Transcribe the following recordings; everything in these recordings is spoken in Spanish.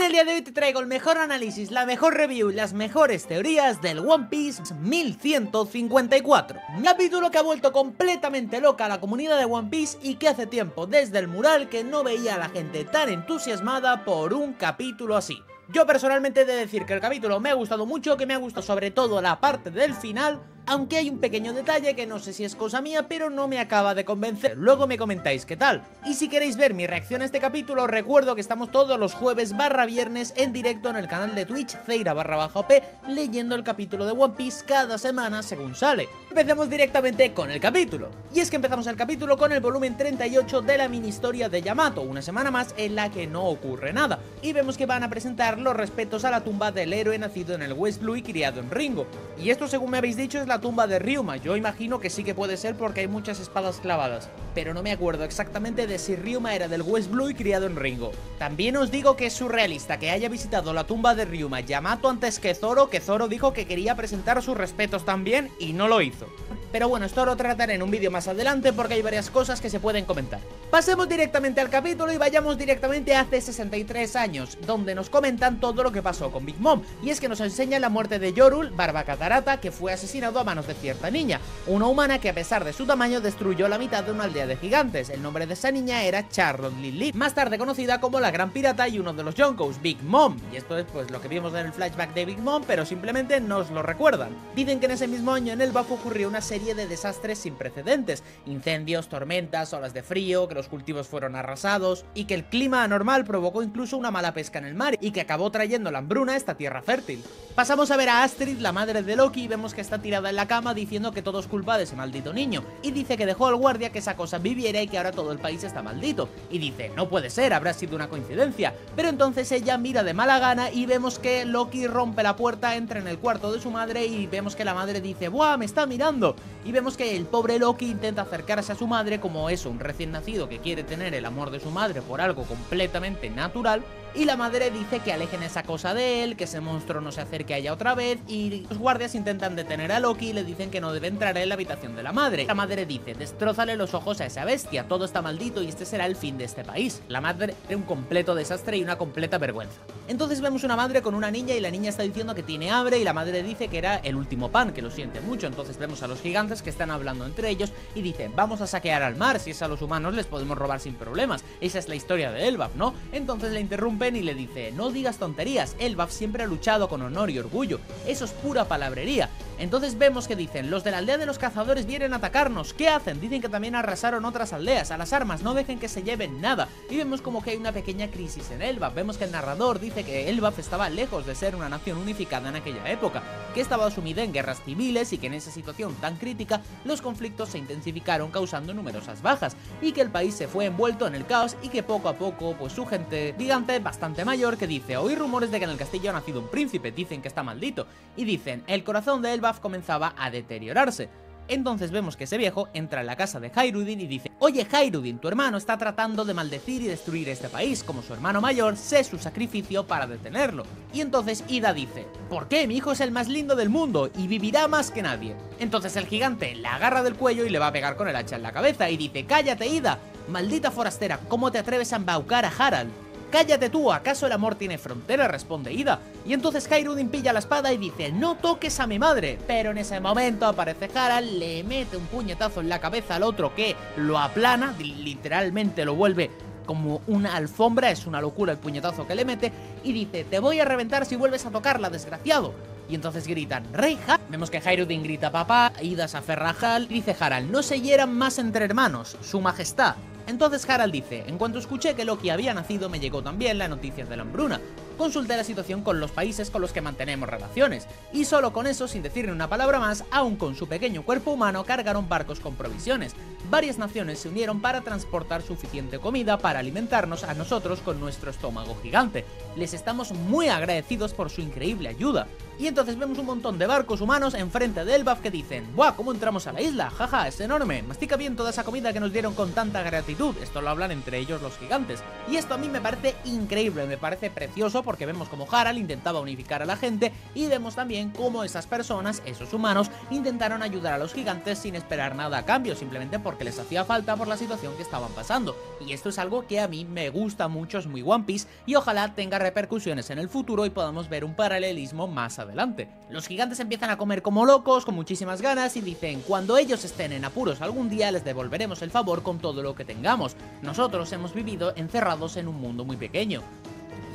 el día de hoy te traigo el mejor análisis, la mejor review y las mejores teorías del One Piece 1154. Un capítulo que ha vuelto completamente loca a la comunidad de One Piece y que hace tiempo desde el mural que no veía a la gente tan entusiasmada por un capítulo así. Yo personalmente he de decir que el capítulo me ha gustado mucho, que me ha gustado sobre todo la parte del final, aunque hay un pequeño detalle que no sé si es cosa mía, pero no me acaba de convencer. Luego me comentáis qué tal. Y si queréis ver mi reacción a este capítulo, recuerdo que estamos todos los jueves / viernes en directo en el canal de Twitch, Zeira_OP, leyendo el capítulo de One Piece cada semana según sale. Empecemos directamente con el capítulo. Y es que empezamos el capítulo con el volumen 38 de la mini historia de Yamato, una semana más en la que no ocurre nada. Y vemos que van a presentar los respetos a la tumba del héroe nacido en el West Blue y criado en Ringo. Y esto, según me habéis dicho, es la tumba de Ryuma. Yo imagino que sí que puede ser porque hay muchas espadas clavadas, pero no me acuerdo exactamente de si Ryuma era del West Blue y criado en Ringo. También os digo que es surrealista que haya visitado la tumba de Ryuma Yamato antes que Zoro dijo que quería presentar sus respetos también y no lo hizo. Pero bueno, esto lo trataré en un vídeo más adelante porque hay varias cosas que se pueden comentar. Pasemos directamente al capítulo y vayamos directamente a hace 63 años, donde nos comentan todo lo que pasó con Big Mom. Y es que nos enseña la muerte de Yorul, Barba Catarata, que fue asesinado a manos de cierta niña, una humana que a pesar de su tamaño destruyó la mitad de una aldea de gigantes. El nombre de esa niña era Charlotte Lily, más tarde conocida como la Gran Pirata y uno de los Yonkous, Big Mom. Y esto es pues lo que vimos en el flashback de Big Mom, pero simplemente nos lo recuerdan. Dicen que en ese mismo año en el Elbaf ocurrió una serie de desastres sin precedentes, incendios, tormentas, olas de frío, que los cultivos fueron arrasados y que el clima anormal provocó incluso una mala pesca en el mar y que acabó trayendo la hambruna a esta tierra fértil. Pasamos a ver a Astrid, la madre de Loki, y vemos que está tirada en la cama diciendo que todo es culpa de ese maldito niño, y dice que dejó al guardia que esa cosa viviera y que ahora todo el país está maldito, y dice, no puede ser, habrá sido una coincidencia. Pero entonces ella mira de mala gana y vemos que Loki rompe la puerta, entra en el cuarto de su madre y vemos que la madre dice, ¡buah, me está mirando! Y vemos que el pobre Loki intenta acercarse a su madre como eso, un recién nacido que quiere tener el amor de su madre por algo completamente natural, y la madre dice que alejen esa cosa de él, que ese monstruo no se acerque a ella otra vez, y los guardias intentan detener a Loki y le dicen que no debe entrar en la habitación de la madre. La madre dice, destrózale los ojos a esa bestia, todo está maldito y este será el fin de este país. La madre es un completo desastre y una completa vergüenza. Entonces vemos una madre con una niña y la niña está diciendo que tiene hambre y la madre dice que era el último pan, que lo siente mucho. Entonces vemos a los gigantes que están hablando entre ellos y dicen, vamos a saquear al mar, si es a los humanos les podemos robar sin problemas. Esa es la historia de Elbaf, ¿no? Entonces le interrumpen y le dice, no digas tonterías, Elbaf siempre ha luchado con honor y orgullo, eso es pura palabrería. Entonces vemos que dicen, los de la aldea de los cazadores vienen a atacarnos, ¿qué hacen? Dicen que también arrasaron otras aldeas, a las armas, no dejen que se lleven nada. Y vemos como que hay una pequeña crisis en Elbaf, vemos que el narrador dice que Elbaf estaba lejos de ser una nación unificada en aquella época, que estaba sumida en guerras civiles y que en esa situación tan crítica los conflictos se intensificaron causando numerosas bajas, y que el país se fue envuelto en el caos y que poco a poco pues su gente gigante bastante mayor que dice, oí rumores de que en el castillo ha nacido un príncipe, dicen que está maldito, y dicen, el corazón de Elbaf comenzaba a deteriorarse. Entonces vemos que ese viejo entra en la casa de Hairudin y dice, oye Hairudin, tu hermano está tratando de maldecir y destruir este país, como su hermano mayor, sé su sacrificio para detenerlo. Y entonces Ida dice, ¿por qué? Mi hijo es el más lindo del mundo y vivirá más que nadie. Entonces el gigante la agarra del cuello y le va a pegar con el hacha en la cabeza y dice, cállate Ida, maldita forastera, ¿cómo te atreves a embaucar a Harald? ¡Cállate tú! ¿Acaso el amor tiene frontera? Responde Ida. Y entonces Hairudin pilla la espada y dice, ¡no toques a mi madre! Pero en ese momento aparece Harald, le mete un puñetazo en la cabeza al otro que lo aplana, literalmente lo vuelve como una alfombra, es una locura el puñetazo que le mete, y dice, te voy a reventar si vuelves a tocarla, desgraciado. Y entonces gritan, ¡Rey Harald! Vemos que Hairudin grita papá, Ida se aferra a Hal y dice Harald, no se hieran más entre hermanos, su majestad. Entonces Harald dice, en cuanto escuché que Loki había nacido me llegó también la noticia de la hambruna. Consulté la situación con los países con los que mantenemos relaciones, y solo con eso, sin decirle una palabra más, aún con su pequeño cuerpo humano cargaron barcos con provisiones. Varias naciones se unieron para transportar suficiente comida para alimentarnos a nosotros con nuestro estómago gigante. Les estamos muy agradecidos por su increíble ayuda. Y entonces vemos un montón de barcos humanos enfrente de Elbaf que dicen: ¡buah! ¿Cómo entramos a la isla? Jaja, es enorme, mastica bien toda esa comida que nos dieron con tanta gratitud. Esto lo hablan entre ellos los gigantes. Y esto a mí me parece increíble, me parece precioso, porque vemos como Harald intentaba unificar a la gente y vemos también cómo esas personas, esos humanos, intentaron ayudar a los gigantes sin esperar nada a cambio, simplemente porque les hacía falta por la situación que estaban pasando. Y esto es algo que a mí me gusta mucho, es muy One Piece, y ojalá tenga repercusiones en el futuro y podamos ver un paralelismo más adelante. Los gigantes empiezan a comer como locos, con muchísimas ganas, y dicen: cuando ellos estén en apuros algún día les devolveremos el favor con todo lo que tengamos. Nosotros hemos vivido encerrados en un mundo muy pequeño.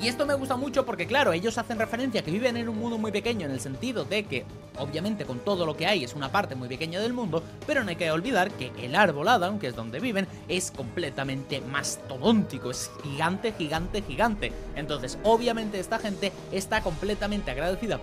Y esto me gusta mucho porque, claro, ellos hacen referencia a que viven en un mundo muy pequeño, en el sentido de que, obviamente, con todo lo que hay es una parte muy pequeña del mundo, pero no hay que olvidar que el árbol Adam, que es donde viven, es completamente mastodóntico, es gigante, gigante, gigante. Entonces, obviamente, esta gente está completamente agradecida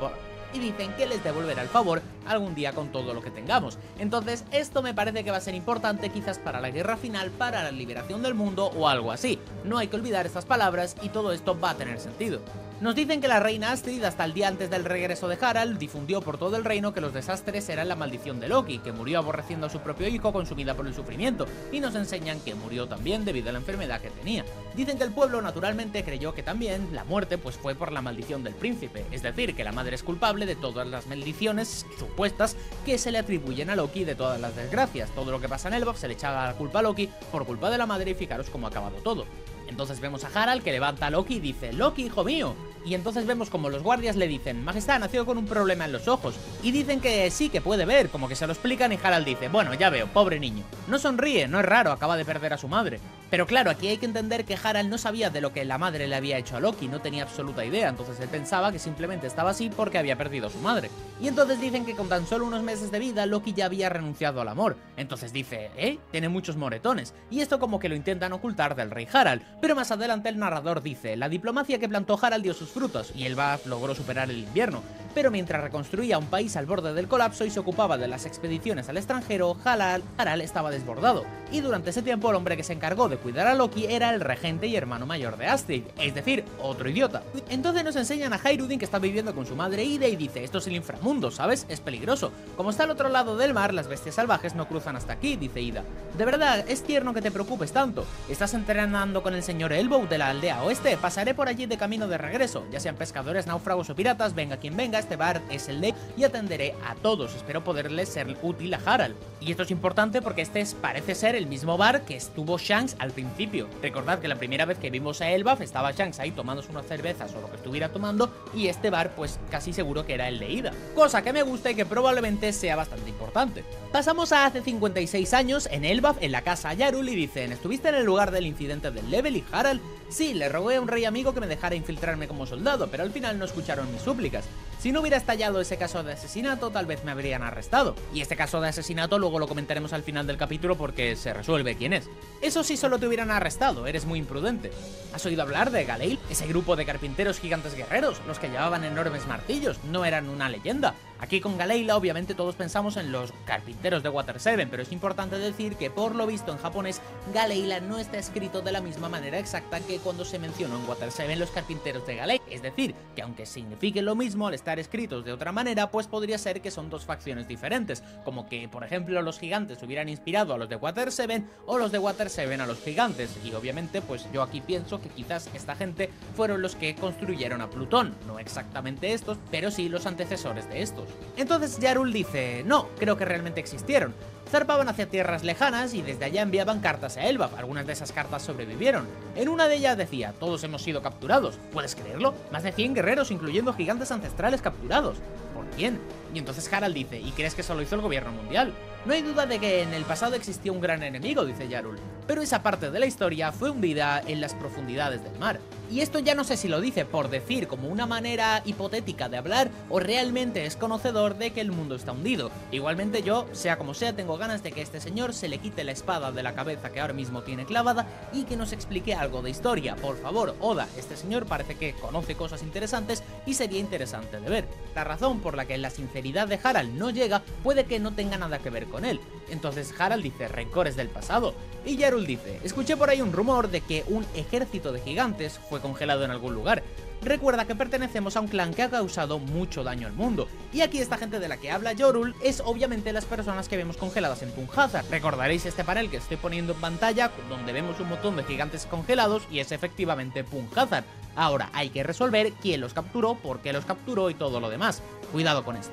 y dicen que les devolverá el favor algún día con todo lo que tengamos. Entonces esto me parece que va a ser importante quizás para la guerra final, para la liberación del mundo o algo así. No hay que olvidar estas palabras y todo esto va a tener sentido. Nos dicen que la reina Astrid, hasta el día antes del regreso de Harald, difundió por todo el reino que los desastres eran la maldición de Loki, que murió aborreciendo a su propio hijo consumida por el sufrimiento, y nos enseñan que murió también debido a la enfermedad que tenía. Dicen que el pueblo naturalmente creyó que también la muerte pues fue por la maldición del príncipe, es decir, que la madre es culpable de todas las maldiciones supuestas que se le atribuyen a Loki, de todas las desgracias. Todo lo que pasa en Elbaf se le echaba la culpa a Loki por culpa de la madre, y fijaros cómo ha acabado todo. Entonces vemos a Harald que levanta a Loki y dice: Loki, hijo mío. Y entonces vemos como los guardias le dicen: Majestad, nació con un problema en los ojos. Y dicen que sí, que puede ver, como que se lo explican, y Harald dice: bueno, ya veo, pobre niño. No sonríe, no es raro, acaba de perder a su madre. Pero claro, aquí hay que entender que Harald no sabía de lo que la madre le había hecho a Loki, no tenía absoluta idea, entonces él pensaba que simplemente estaba así porque había perdido a su madre. Y entonces dicen que con tan solo unos meses de vida Loki ya había renunciado al amor. Entonces dice: tiene muchos moretones. Y esto como que lo intentan ocultar del rey Harald. Pero más adelante el narrador dice: la diplomacia que plantó Harald dio sus frutos, y Elbaf logró superar el invierno. Pero mientras reconstruía un país al borde del colapso y se ocupaba de las expediciones al extranjero, Harald estaba desbordado. Y durante ese tiempo el hombre que se encargó de cuidar a Loki era el regente y hermano mayor de Astrid, es decir, otro idiota. Entonces nos enseñan a Hyrule, que está viviendo con su madre Ida, y dice: esto es el inframundo, ¿sabes? Es peligroso. Como está al otro lado del mar, las bestias salvajes no cruzan hasta aquí, dice Ida. De verdad, es tierno que te preocupes tanto. ¿Estás entrenando con el señor Elbow de la aldea oeste? Pasaré por allí de camino de regreso, ya sean pescadores, náufragos o piratas, venga quien venga, este bar es el de y atenderé a todos. Espero poderles ser útil a Harald. Y esto es importante porque este parece ser el mismo bar que estuvo Shanks al principio. Recordad que la primera vez que vimos a Elbaf estaba Shanks ahí tomándose unas cervezas o lo que estuviera tomando, y este bar pues casi seguro que era el de Ida. Cosa que me gusta y que probablemente sea bastante importante. Pasamos a hace 56 años en Elbaf, en la casa Yarul, y dicen: ¿estuviste en el lugar del incidente del Level y Harald? Sí, le rogué a un rey amigo que me dejara infiltrarme como soldado, pero al final no escucharon mis súplicas. Si no hubiera estallado ese caso de asesinato, tal vez me habrían arrestado. Y este caso de asesinato luego lo comentaremos al final del capítulo porque se resuelve quién es. Eso sí, solo te hubieran arrestado, eres muy imprudente. ¿Has oído hablar de Galeil? Ese grupo de carpinteros gigantes guerreros, los que llevaban enormes martillos, no eran una leyenda. Aquí con Galeila obviamente todos pensamos en los carpinteros de Water 7, pero es importante decir que por lo visto en japonés Galeila no está escrito de la misma manera exacta que cuando se mencionó en Water 7 los carpinteros de Galeil. Es decir, que aunque signifique lo mismo, al estar escritos de otra manera, pues podría ser que son dos facciones diferentes, como que por ejemplo los gigantes hubieran inspirado a los de Water 7 o los de Water 7 a los gigantes, y obviamente pues yo aquí pienso que quizás esta gente fueron los que construyeron a Plutón, no exactamente estos, pero sí los antecesores de estos. Entonces Yarul dice: no, creo que realmente existieron. Zarpaban hacia tierras lejanas y desde allá enviaban cartas a Elbaf. Algunas de esas cartas sobrevivieron. En una de ellas decía: todos hemos sido capturados. ¿Puedes creerlo? Más de 100 guerreros, incluyendo gigantes ancestrales, capturados. ¿Por quién? Y entonces Harald dice: ¿y crees que eso lo hizo el gobierno mundial? No hay duda de que en el pasado existió un gran enemigo, dice Yarul, pero esa parte de la historia fue hundida en las profundidades del mar. Y esto ya no sé si lo dice por decir como una manera hipotética de hablar o realmente es conocedor de que el mundo está hundido. Igualmente yo, sea como sea, tengo ganas de que este señor se le quite la espada de la cabeza que ahora mismo tiene clavada y que nos explique algo de historia. Por favor, Oda, este señor parece que conoce cosas interesantes y sería interesante de ver. La razón por la que la sinceridad de Harald no llega puede que no tenga nada que ver con él. Entonces Harald dice: rencores del pasado. Y Yarul dice: escuché por ahí un rumor de que un ejército de gigantes fue congelado en algún lugar. recuerda que pertenecemos a un clan que ha causado mucho daño al mundo. Y aquí esta gente de la que habla Yorul es obviamente las personas que vemos congeladas en Punjazar. Recordaréis este panel que estoy poniendo en pantalla, donde vemos un montón de gigantes congelados y es efectivamente Punjazar. Ahora hay que resolver quién los capturó, por qué los capturó y todo lo demás. Cuidado con esto.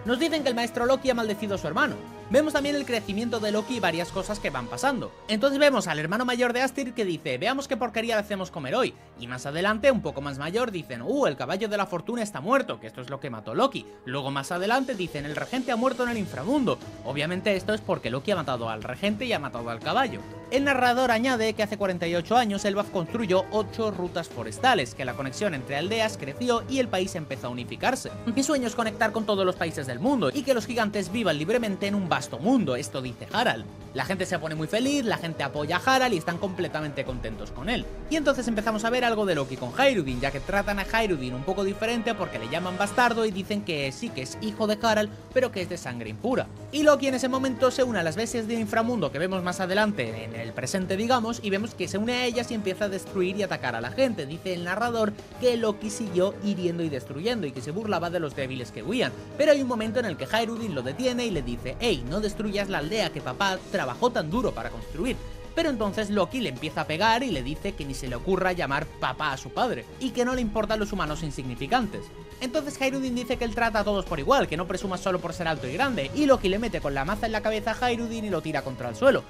Nos dicen que el maestro Loki ha maldecido a su hermano. Vemos también el crecimiento de Loki y varias cosas que van pasando. Entonces vemos al hermano mayor de Astir que dice, veamos qué porquería le hacemos comer hoy. Y más adelante, un poco más mayor, dicen, el caballo de la fortuna está muerto, que esto es lo que mató Loki. Luego más adelante dicen, el regente ha muerto en el inframundo. Obviamente esto es porque Loki ha matado al regente y ha matado al caballo. El narrador añade que hace 48 años Elbaf construyó 8 rutas forestales, que la conexión entre aldeas creció y el país empezó a unificarse. Mi sueño es conectar con todos los países del mundo y que los gigantes vivan libremente en un vasto mundo, esto dice Harald. La gente se pone muy feliz, la gente apoya a Harald y están completamente contentos con él. Y entonces empezamos a ver algo de Loki con Heirudin, ya que tratan a Heirudin un poco diferente porque le llaman bastardo y dicen que sí que es hijo de Harald, pero que es de sangre impura. Y Loki en ese momento se une a las bestias del inframundo que vemos más adelante en el presente, digamos, y vemos que se une a ellas y empieza a destruir y atacar a la gente. Dice el narrador que Loki siguió hiriendo y destruyendo y que se burlaba de los débiles que huían, pero hay un momento en el que Heirudin lo detiene y le dice, hey, no destruyas la aldea que papá trabajó tan duro para construir. Pero entonces Loki le empieza a pegar y le dice que ni se le ocurra llamar papá a su padre, y que no le importan los humanos insignificantes. Entonces Heirudin dice que él trata a todos por igual, que no presuma solo por ser alto y grande, y Loki le mete con la maza en la cabeza a Heirudin y lo tira contra el suelo.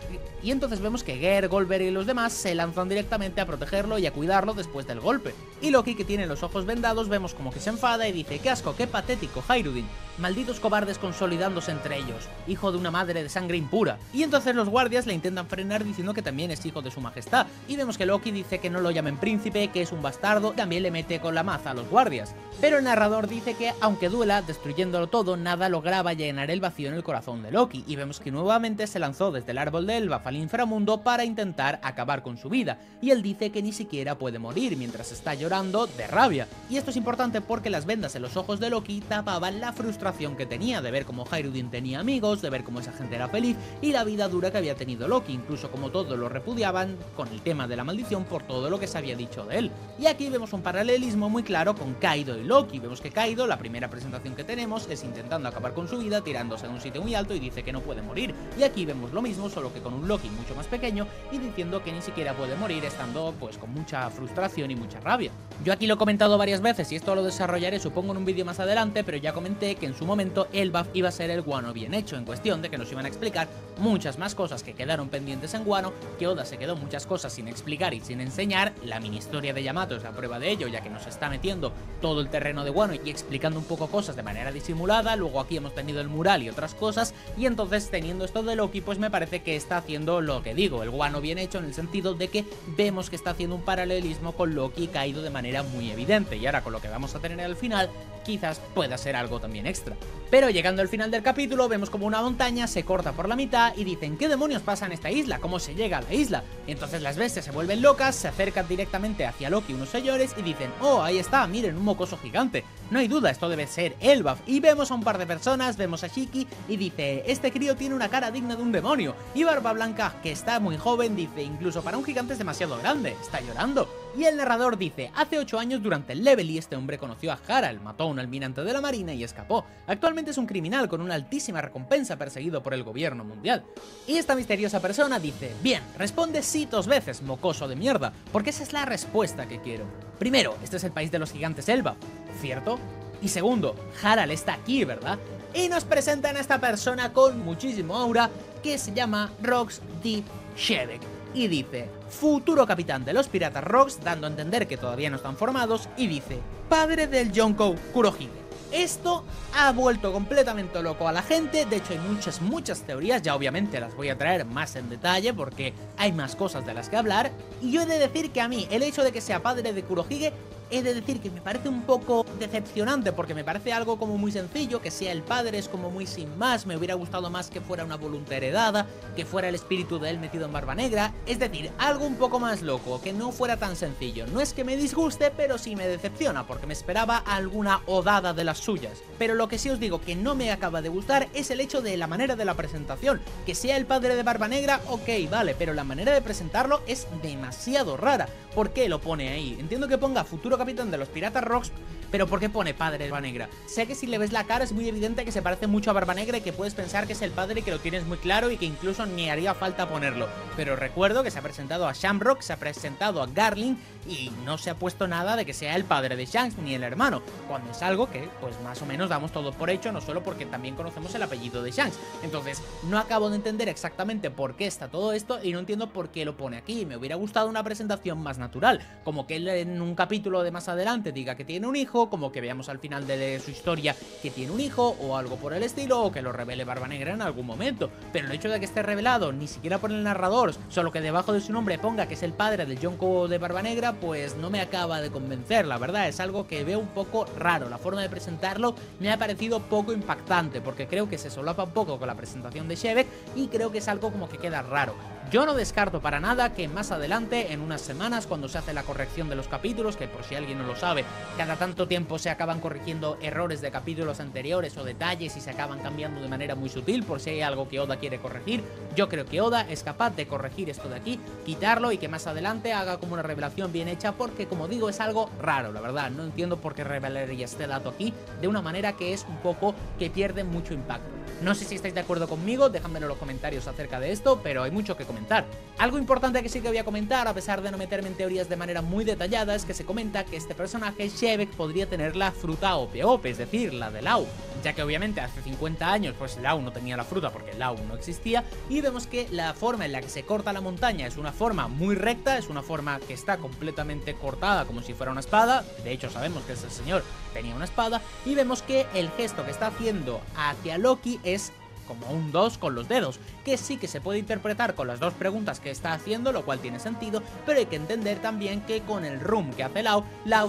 Y entonces vemos que Geir, Goldberg y los demás se lanzan directamente a protegerlo y a cuidarlo después del golpe. Y Loki, que tiene los ojos vendados, vemos como que se enfada y dice, qué asco, qué patético, Heirudin. Malditos cobardes consolidándose entre ellos, hijo de una madre de sangre impura. Y entonces los guardias le intentan frenar diciendo que también es hijo de su majestad, y vemos que Loki dice que no lo llamen príncipe, que es un bastardo, también le mete con la maza a los guardias. Pero el narrador dice que, aunque duela, destruyéndolo todo, nada lograba llenar el vacío en el corazón de Loki, y vemos que nuevamente se lanzó desde el árbol de Elbaf al inframundo para intentar acabar con su vida, y él dice que ni siquiera puede morir mientras está llorando de rabia. Y esto es importante porque las vendas en los ojos de Loki tapaban la frustración que tenía de ver cómo Heirudin tenía amigos, de ver cómo esa gente era feliz y la vida dura que había tenido Loki, incluso como todos lo repudiaban con el tema de la maldición por todo lo que se había dicho de él. Y aquí vemos un paralelismo muy claro con Kaido y Loki. Vemos que Kaido, la primera presentación que tenemos, es intentando acabar con su vida tirándose de un sitio muy alto y dice que no puede morir. Y aquí vemos lo mismo, solo que con un Loki mucho más pequeño y diciendo que ni siquiera puede morir, estando pues con mucha frustración y mucha rabia. Yo aquí lo he comentado varias veces y esto lo desarrollaré supongo en un vídeo más adelante, pero ya comenté que en su momento Elbaf iba a ser el Wano bien hecho, en cuestión de que nos iban a explicar muchas más cosas que quedaron pendientes en Wano, que Oda se quedó muchas cosas sin explicar y sin enseñar. La mini historia de Yamato es la prueba de ello, ya que nos está metiendo todo el terreno de Wano y explicando un poco cosas de manera disimulada. Luego aquí hemos tenido el mural y otras cosas, y entonces teniendo esto de Loki, pues me parece que está haciendo lo que digo, el Wano bien hecho, en el sentido de que vemos que está haciendo un paralelismo con Loki y Kaido de manera muy evidente, y ahora con lo que vamos a tener al final quizás pueda ser algo también extra. Pero llegando al final del capítulo vemos como una montaña se corta por la mitad y dicen, ¿qué demonios pasa en esta isla? ¿Cómo se llega a la isla? Y entonces las bestias se vuelven locas, se acercan directamente hacia Loki unos señores y dicen, oh, ahí está, miren, un mocoso gigante. No hay duda, esto debe ser Elbaf. Y vemos a un par de personas, vemos a Shiki y dice, este crío tiene una cara digna de un demonio. Y Barba Blanca, que está muy joven, dice, incluso para un gigante es demasiado grande, está llorando. Y el narrador dice, hace 8 años durante el Level y este hombre conoció a Harald, mató a un almirante de la marina y escapó. Actualmente es un criminal con una altísima recompensa perseguido por el gobierno mundial. Y esta misteriosa persona dice, bien, responde sí 2 veces, mocoso de mierda, porque esa es la respuesta que quiero. Primero, este es el país de los gigantes Elbaf, ¿cierto? Y segundo, Harald está aquí, ¿verdad? Y nos presentan a esta persona con muchísimo aura que se llama Rox D. Shebek. Y dice, futuro capitán de los piratas Rox, dando a entender que todavía no están formados, y dice, padre del Yonkou Kurohige. Esto ha vuelto completamente loco a la gente, de hecho hay muchas teorías, ya obviamente las voy a traer más en detalle porque hay más cosas de las que hablar, y yo he de decir que a mí el hecho de que sea padre de Kurohige, he de decir que me parece un poco decepcionante porque me parece algo como muy sencillo, que sea el padre es como muy sin más, me hubiera gustado más que fuera una voluntad heredada, que fuera el espíritu de él metido en Barba Negra, es decir, algo un poco más loco, que no fuera tan sencillo. No es que me disguste, pero sí me decepciona porque me esperaba alguna odada de las suyas. Pero lo que sí os digo que no me acaba de gustar es el hecho de la manera de la presentación, que sea el padre de Barba Negra, ok, vale, pero la manera de presentarlo es demasiado rara. ¿Por qué lo pone ahí? Entiendo que ponga futuro futuro capitán de los Piratas Rocks. Pero ¿por qué pone padre de Barba Negra? Sé que si le ves la cara es muy evidente que se parece mucho a Barba Negra y que puedes pensar que es el padre y que lo tienes muy claro y que incluso ni haría falta ponerlo. Pero recuerdo que se ha presentado a Shamrock, se ha presentado a Garling y no se ha puesto nada de que sea el padre de Shanks ni el hermano, cuando es algo que pues más o menos damos todo por hecho, no solo porque también conocemos el apellido de Shanks. Entonces no acabo de entender exactamente por qué está todo esto y no entiendo por qué lo pone aquí. Me hubiera gustado una presentación más natural, como que él en un capítulo de más adelante diga que tiene un hijo, como que veamos al final de su historia que tiene un hijo o algo por el estilo, o que lo revele Barba Negra en algún momento. Pero el hecho de que esté revelado ni siquiera por el narrador, solo que debajo de su nombre ponga que es el padre del Yonko de Barba Negra, pues no me acaba de convencer, la verdad. Es algo que veo un poco raro. La forma de presentarlo me ha parecido poco impactante, porque creo que se solapa un poco con la presentación de Shebeck y creo que es algo como que queda raro. Yo no descarto para nada que más adelante, en unas semanas, cuando se hace la corrección de los capítulos, que por si alguien no lo sabe, cada tanto tiempo se acaban corrigiendo errores de capítulos anteriores o detalles y se acaban cambiando de manera muy sutil por si hay algo que Oda quiere corregir. Yo creo que Oda es capaz de corregir esto de aquí, quitarlo y que más adelante haga como una revelación bien hecha, porque como digo es algo raro, la verdad. No entiendo por qué revelaría este dato aquí de una manera que es un poco que pierde mucho impacto. No sé si estáis de acuerdo conmigo, dejadmelo en los comentarios acerca de esto, pero hay mucho que comentar. Algo importante que sí que voy a comentar, a pesar de no meterme en teorías de manera muy detallada, es que se comenta que este personaje, Shebeck, podría tener la fruta Ope, es decir, la de Law, ya que obviamente hace 50 años pues Law no tenía la fruta porque Law no existía, y vemos que la forma en la que se corta la montaña es una forma muy recta, es una forma que está completamente cortada como si fuera una espada. De hecho sabemos que ese señor tenía una espada, y vemos que el gesto que está haciendo hacia Loki es como un 2 con los dedos, que sí que se puede interpretar con las dos preguntas que está haciendo, lo cual tiene sentido, pero hay que entender también que con el rum que hace Law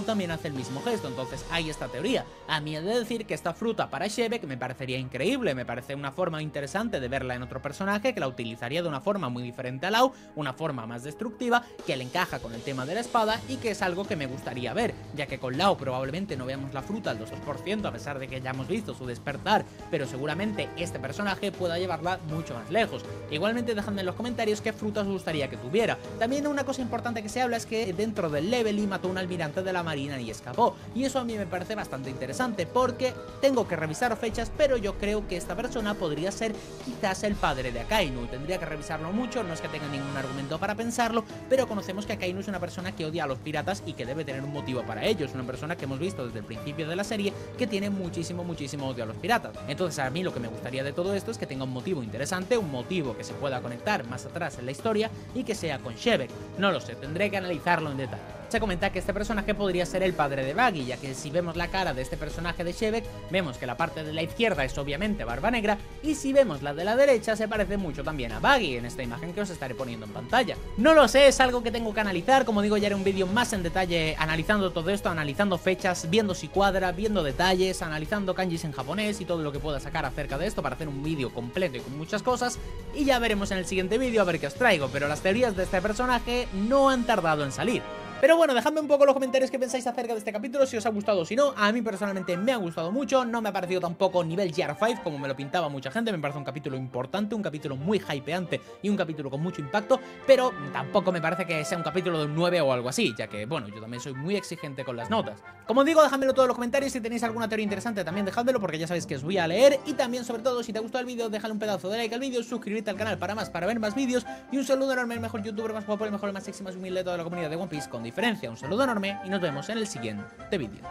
también hace el mismo gesto. Entonces hay esta teoría. A mí he de decir que esta fruta para Shebeck me parecería increíble, me parece una forma interesante de verla en otro personaje que la utilizaría de una forma muy diferente a Law, una forma más destructiva, que le encaja con el tema de la espada y que es algo que me gustaría ver, ya que con Law probablemente no veamos la fruta al 2%, a pesar de que ya hemos visto su despertar, pero seguramente este personaje pueda llevarla mucho más lejos. Igualmente dejadme en los comentarios qué frutas os gustaría que tuviera. También una cosa importante que se habla es que dentro del Levelly mató a un almirante de la marina y escapó, y eso a mí me parece bastante interesante porque tengo que revisar fechas, pero yo creo que esta persona podría ser quizás el padre de Akainu. Tendría que revisarlo mucho, no es que tenga ningún argumento para pensarlo, pero conocemos que Akainu es una persona que odia a los piratas y que debe tener un motivo para ello. Es una persona que hemos visto desde el principio de la serie que tiene muchísimo odio a los piratas. Entonces a mí lo que me gustaría de todo esto es que tenga un motivo interesante, un motivo que se pueda conectar más atrás en la historia y que sea con Shebeck. No lo sé, tendré que analizarlo en detalle. Se comenta que este personaje podría ser el padre de Buggy, ya que si vemos la cara de este personaje de Shebeck, vemos que la parte de la izquierda es obviamente Barba Negra, y si vemos la de la derecha se parece mucho también a Buggy en esta imagen que os estaré poniendo en pantalla. No lo sé, es algo que tengo que analizar. Como digo, ya haré un vídeo más en detalle analizando todo esto, analizando fechas, viendo si cuadra, viendo detalles, analizando kanjis en japonés y todo lo que pueda sacar acerca de esto para hacer un vídeo completo y con muchas cosas, y ya veremos en el siguiente vídeo a ver qué os traigo. Pero las teorías de este personaje no han tardado en salir. Pero bueno, dejadme un poco en los comentarios qué pensáis acerca de este capítulo, si os ha gustado o si no. A mí personalmente me ha gustado mucho, no me ha parecido tampoco nivel GR5 como me lo pintaba mucha gente. Me parece un capítulo importante, un capítulo muy hypeante y un capítulo con mucho impacto, pero tampoco me parece que sea un capítulo de un 9 o algo así, ya que bueno, yo también soy muy exigente con las notas. Como digo, dejadmelo todo en los comentarios, si tenéis alguna teoría interesante también dejádmelo, porque ya sabéis que os voy a leer. Y también, sobre todo, si te ha gustado el vídeo, déjale un pedazo de like al vídeo, suscríbete al canal para ver más vídeos, y un saludo enorme al mejor youtuber, más guapo, el mejor, el más sexy, más humilde de toda la comunidad de One Piece con diferencia. Un saludo enorme y nos vemos en el siguiente vídeo.